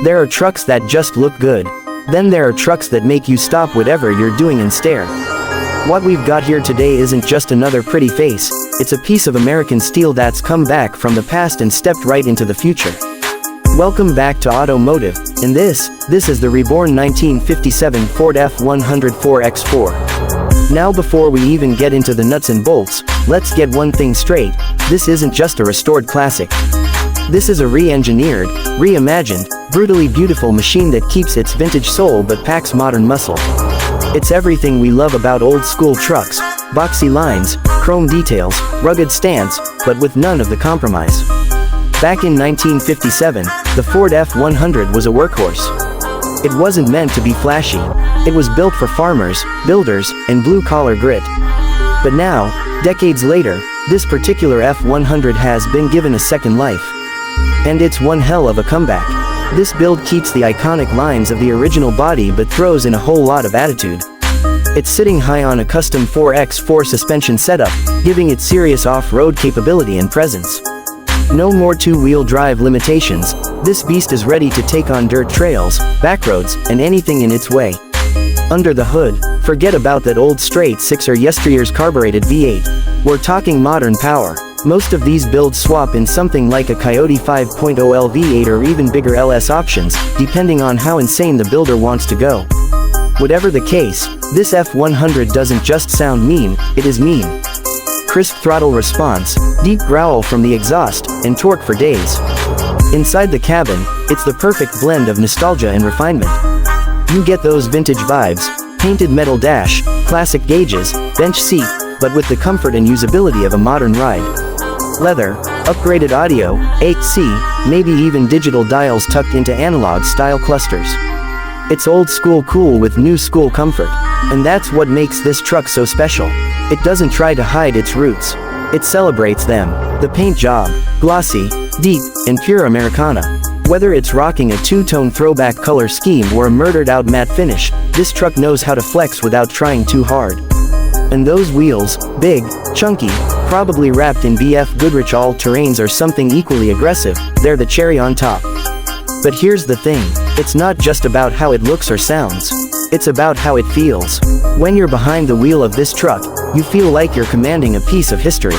There are trucks that just look good. Then there are trucks that make you stop whatever you're doing and stare. What we've got here today isn't just another pretty face, it's a piece of American steel that's come back from the past and stepped right into the future. Welcome back to Automotive, and this is the reborn 1957 Ford F100 4x4. Now before we even get into the nuts and bolts, let's get one thing straight, this isn't just a restored classic. This is a re-engineered, reimagined, brutally beautiful machine that keeps its vintage soul but packs modern muscle. It's everything we love about old-school trucks, boxy lines, chrome details, rugged stance, but with none of the compromise. Back in 1957, the Ford F100 was a workhorse. It wasn't meant to be flashy. It was built for farmers, builders, and blue-collar grit. But now, decades later, this particular F100 has been given a second life. And it's one hell of a comeback. This build keeps the iconic lines of the original body but throws in a whole lot of attitude. It's sitting high on a custom 4x4 suspension setup, giving it serious off-road capability and presence. No more two-wheel drive limitations, this beast is ready to take on dirt trails, backroads, and anything in its way. Under the hood, forget about that old straight six or yesteryear's carbureted V8. We're talking modern power. Most of these builds swap in something like a Coyote 5.0L V8 or even bigger LS options, depending on how insane the builder wants to go. Whatever the case, this F100 doesn't just sound mean, it is mean. Crisp throttle response, deep growl from the exhaust, and torque for days. Inside the cabin, it's the perfect blend of nostalgia and refinement. You get those vintage vibes, painted metal dash, classic gauges, bench seat, but with the comfort and usability of a modern ride. Leather, upgraded audio, 8C, maybe even digital dials tucked into analog-style clusters. It's old school cool with new school comfort, and that's what makes this truck so special. It doesn't try to hide its roots. It celebrates them. The paint job, glossy, deep, and pure Americana. Whether it's rocking a two-tone throwback color scheme or a murdered-out matte finish, this truck knows how to flex without trying too hard. And those wheels, big, chunky, probably wrapped in BF Goodrich all-terrains or something equally aggressive, they're the cherry on top. But here's the thing, it's not just about how it looks or sounds. It's about how it feels. When you're behind the wheel of this truck, you feel like you're commanding a piece of history.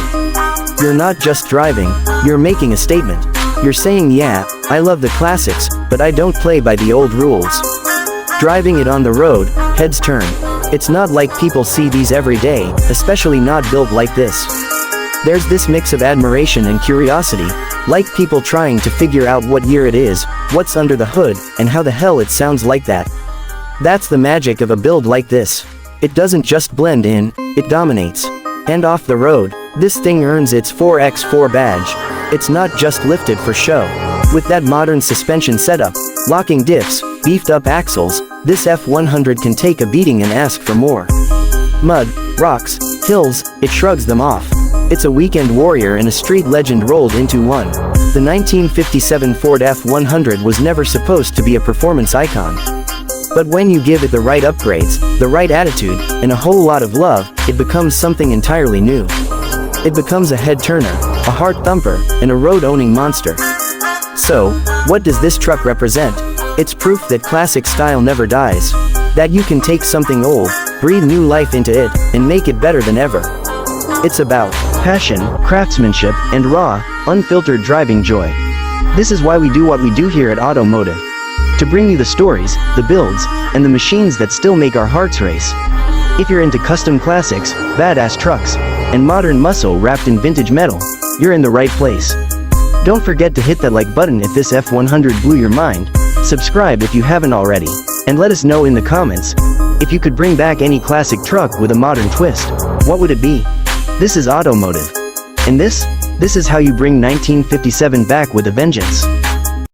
You're not just driving, you're making a statement. You're saying, yeah, I love the classics, but I don't play by the old rules. Driving it on the road, heads turn. It's not like people see these every day, especially not built like this. There's this mix of admiration and curiosity, like people trying to figure out what year it is, what's under the hood, and how the hell it sounds like that. That's the magic of a build like this. It doesn't just blend in, it dominates. And off the road, this thing earns its 4x4 badge. It's not just lifted for show. With that modern suspension setup, locking diffs, beefed up axles, this F100 can take a beating and ask for more. Mud, rocks, hills, it shrugs them off. It's a weekend warrior and a street legend rolled into one. The 1957 Ford F100 was never supposed to be a performance icon. But when you give it the right upgrades, the right attitude, and a whole lot of love, it becomes something entirely new. It becomes a head turner, a heart thumper, and a road-owning monster. So, what does this truck represent? It's proof that classic style never dies. That you can take something old, breathe new life into it, and make it better than ever. It's about passion, craftsmanship, and raw, unfiltered driving joy. This is why we do what we do here at Automotive. To bring you the stories, the builds, and the machines that still make our hearts race. If you're into custom classics, badass trucks, and modern muscle wrapped in vintage metal, you're in the right place. Don't forget to hit that like button if this F100 blew your mind, subscribe if you haven't already, and let us know in the comments, if you could bring back any classic truck with a modern twist, what would it be? This is Automotive. And this is how you bring 1957 back with a vengeance.